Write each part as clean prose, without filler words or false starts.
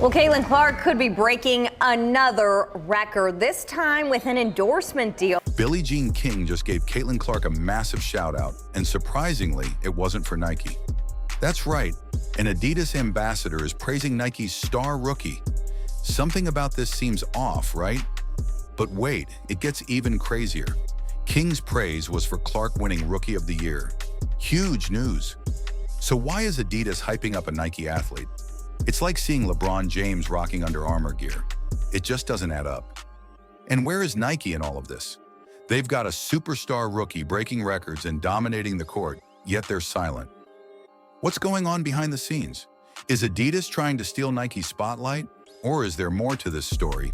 Well, Caitlin Clark could be breaking another record, this time with an endorsement deal. Billie Jean King just gave Caitlin Clark a massive shout out, and surprisingly, it wasn't for Nike. That's right, an Adidas ambassador is praising Nike's star rookie. Something about this seems off, right? But wait, it gets even crazier. King's praise was for Clark winning Rookie of the Year. Huge news. So why is Adidas hyping up a Nike athlete? It's like seeing LeBron James rocking Under Armour gear. It just doesn't add up. And where is Nike in all of this? They've got a superstar rookie breaking records and dominating the court, yet they're silent. What's going on behind the scenes? Is Adidas trying to steal Nike's spotlight? Or is there more to this story?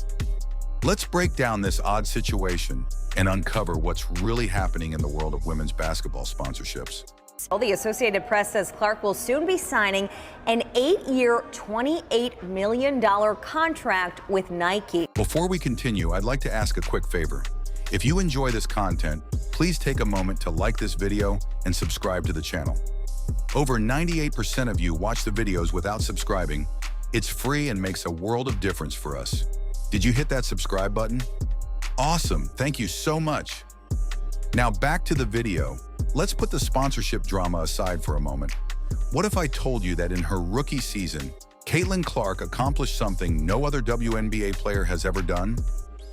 Let's break down this odd situation and uncover what's really happening in the world of women's basketball sponsorships. The Associated Press says Clark will soon be signing an 8-year, $28 million contract with Nike. Before we continue, I'd like to ask a quick favor. If you enjoy this content, please take a moment to like this video and subscribe to the channel. Over 98% of you watch the videos without subscribing. It's free and makes a world of difference for us. Did you hit that subscribe button? Awesome, thank you so much. Now back to the video. Let's put the sponsorship drama aside for a moment. What if I told you that in her rookie season, Caitlin Clark accomplished something no other WNBA player has ever done?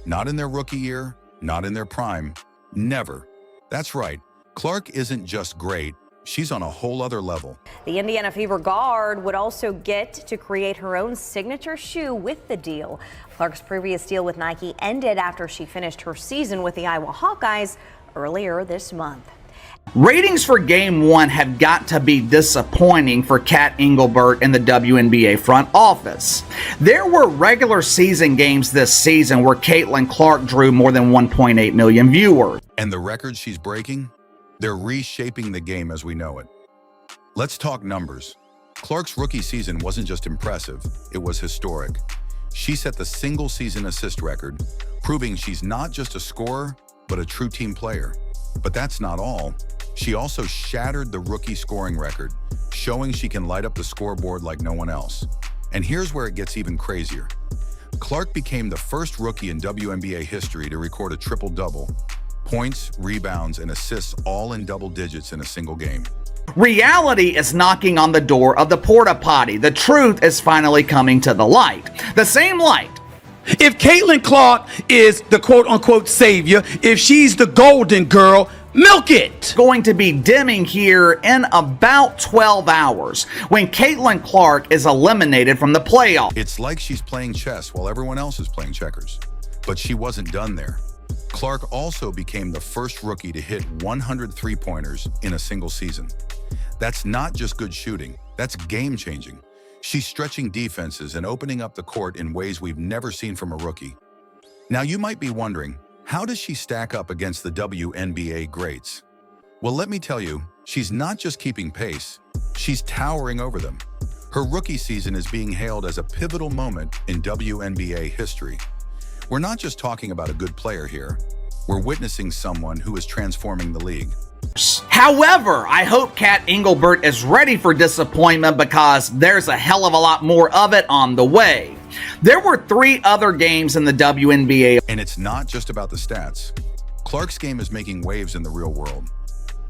Not in their rookie year, not in their prime, never. That's right, Clark isn't just great, she's on a whole other level. The Indiana Fever guard would also get to create her own signature shoe with the deal. Clark's previous deal with Nike ended after she finished her season with the Iowa Hawkeyes earlier this month. Ratings for Game 1 have got to be disappointing for Kat Engelbert and the WNBA front office. There were regular season games this season where Caitlin Clark drew more than 1.8 million viewers. And the records she's breaking? They're reshaping the game as we know it. Let's talk numbers. Clark's rookie season wasn't just impressive, it was historic. She set the single-season assist record, proving she's not just a scorer, but a true team player. But that's not all. She also shattered the rookie scoring record, showing she can light up the scoreboard like no one else. And here's where it gets even crazier. Clark became the first rookie in WNBA history to record a triple-double. Points, rebounds, and assists all in double digits in a single game. Reality is knocking on the door of the porta potty. The truth is finally coming to the light. The same light. If Caitlin Clark is the quote-unquote savior, if she's the golden girl, milk it! Going to be dimming here in about 12 hours when Caitlin Clark is eliminated from the playoffs. It's like she's playing chess while everyone else is playing checkers. But she wasn't done there. Clark also became the first rookie to hit 100 three-pointers in a single season. That's not just good shooting, that's game-changing. She's stretching defenses and opening up the court in ways we've never seen from a rookie. Now you might be wondering, how does she stack up against the WNBA greats? Well, let me tell you, she's not just keeping pace, she's towering over them. Her rookie season is being hailed as a pivotal moment in WNBA history. We're not just talking about a good player here, we're witnessing someone who is transforming the league. However, I hope Kat Engelbert is ready for disappointment because there's a hell of a lot more of it on the way. There were 3 other games in the WNBA. And it's not just about the stats. Clark's game is making waves in the real world.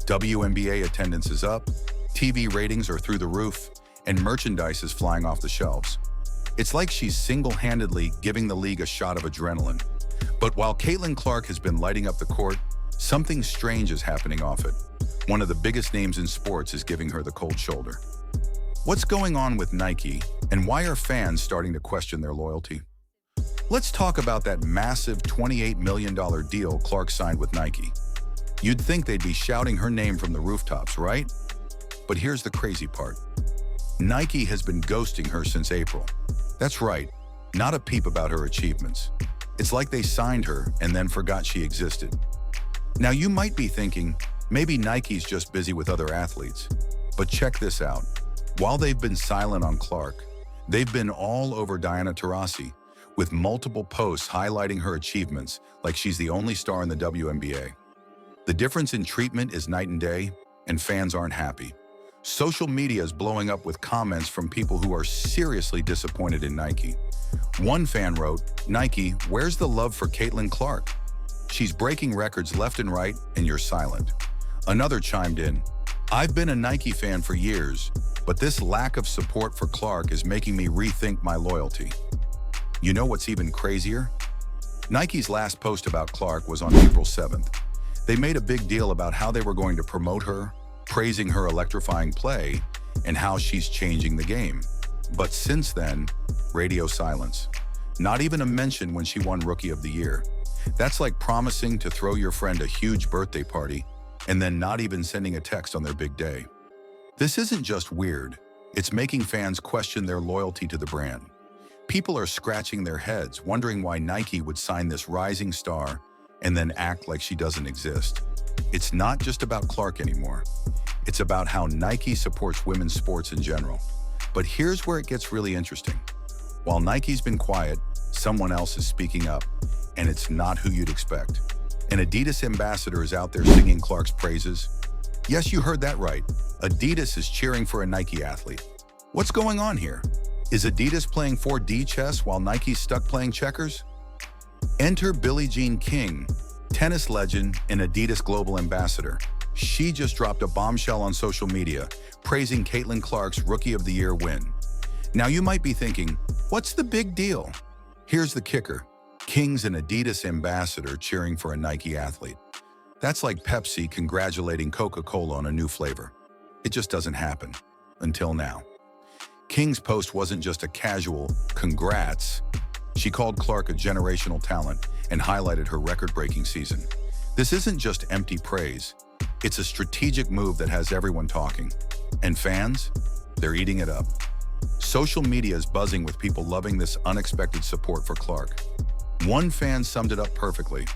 WNBA attendance is up, TV ratings are through the roof, and merchandise is flying off the shelves. It's like she's single-handedly giving the league a shot of adrenaline. But while Caitlin Clark has been lighting up the court, something strange is happening off it. One of the biggest names in sports is giving her the cold shoulder. What's going on with Nike, and why are fans starting to question their loyalty? Let's talk about that massive $28 million deal Clark signed with Nike. You'd think they'd be shouting her name from the rooftops, right? But here's the crazy part. Nike has been ghosting her since April. That's right, not a peep about her achievements. It's like they signed her and then forgot she existed. Now you might be thinking, maybe Nike's just busy with other athletes. But check this out. While they've been silent on Clark, they've been all over Diana Taurasi, with multiple posts highlighting her achievements like she's the only star in the WNBA. The difference in treatment is night and day, and fans aren't happy. Social media is blowing up with comments from people who are seriously disappointed in Nike. One fan wrote, "Nike, where's the love for Caitlin Clark? She's breaking records left and right, and you're silent." Another chimed in, "I've been a Nike fan for years, but this lack of support for Clark is making me rethink my loyalty." You know what's even crazier? Nike's last post about Clark was on April 7th. They made a big deal about how they were going to promote her, praising her electrifying play, and how she's changing the game. But since then, radio silence. Not even a mention when she won Rookie of the Year. That's like promising to throw your friend a huge birthday party and then not even sending a text on their big day. This isn't just weird, it's making fans question their loyalty to the brand. People are scratching their heads, wondering why Nike would sign this rising star and then act like she doesn't exist. It's not just about Clark anymore. It's about how Nike supports women's sports in general. But here's where it gets really interesting. While Nike's been quiet, someone else is speaking up, and it's not who you'd expect. An Adidas ambassador is out there singing Clark's praises. Yes, you heard that right. Adidas is cheering for a Nike athlete. What's going on here? Is Adidas playing 4D chess while Nike's stuck playing checkers? Enter Billie Jean King, tennis legend and Adidas global ambassador. She just dropped a bombshell on social media, praising Caitlin Clark's Rookie of the Year win. Now you might be thinking, what's the big deal? Here's the kicker. King's an Adidas ambassador cheering for a Nike athlete. That's like Pepsi congratulating Coca-Cola on a new flavor. It just doesn't happen. Until now. King's post wasn't just a casual congrats. She called Clark a generational talent and highlighted her record-breaking season. This isn't just empty praise. It's a strategic move that has everyone talking. And fans, they're eating it up. Social media is buzzing with people loving this unexpected support for Clark. One fan summed it up perfectly.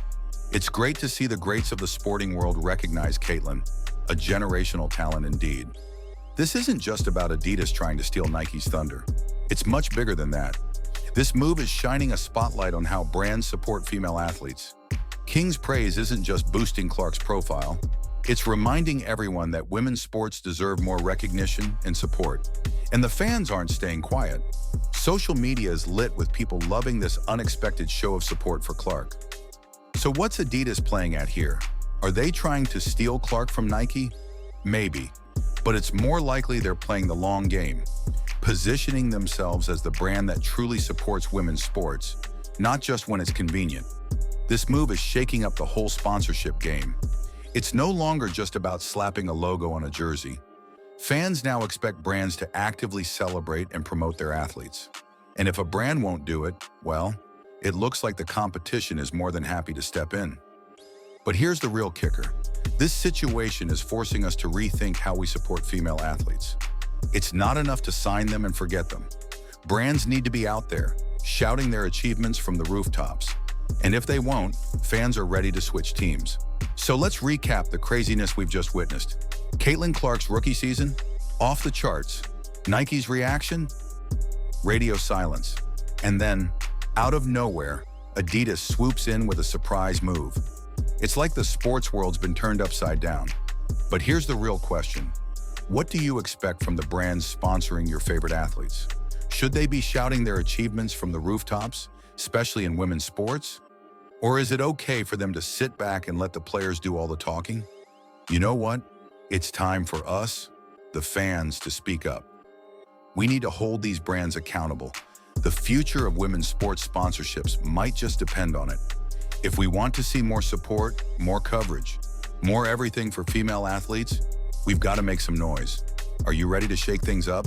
"It's great to see the greats of the sporting world recognize Caitlin, a generational talent indeed." This isn't just about Adidas trying to steal Nike's thunder. It's much bigger than that. This move is shining a spotlight on how brands support female athletes. King's praise isn't just boosting Clark's profile, it's reminding everyone that women's sports deserve more recognition and support. And the fans aren't staying quiet. Social media is lit with people loving this unexpected show of support for Clark. So what's Adidas playing at here? Are they trying to steal Clark from Nike? Maybe. But it's more likely they're playing the long game, positioning themselves as the brand that truly supports women's sports, not just when it's convenient. This move is shaking up the whole sponsorship game. It's no longer just about slapping a logo on a jersey. Fans now expect brands to actively celebrate and promote their athletes. And if a brand won't do it, well, it looks like the competition is more than happy to step in. But here's the real kicker. This situation is forcing us to rethink how we support female athletes. It's not enough to sign them and forget them. Brands need to be out there, shouting their achievements from the rooftops. And if they won't, fans are ready to switch teams. So let's recap the craziness we've just witnessed. Caitlin Clark's rookie season? Off the charts. Nike's reaction? Radio silence. And then, out of nowhere, Adidas swoops in with a surprise move. It's like the sports world's been turned upside down. But here's the real question. What do you expect from the brands sponsoring your favorite athletes? Should they be shouting their achievements from the rooftops, especially in women's sports? Or is it okay for them to sit back and let the players do all the talking? You know what? It's time for us, the fans, to speak up. We need to hold these brands accountable. The future of women's sports sponsorships might just depend on it. If we want to see more support, more coverage, more everything for female athletes, we've got to make some noise. Are you ready to shake things up?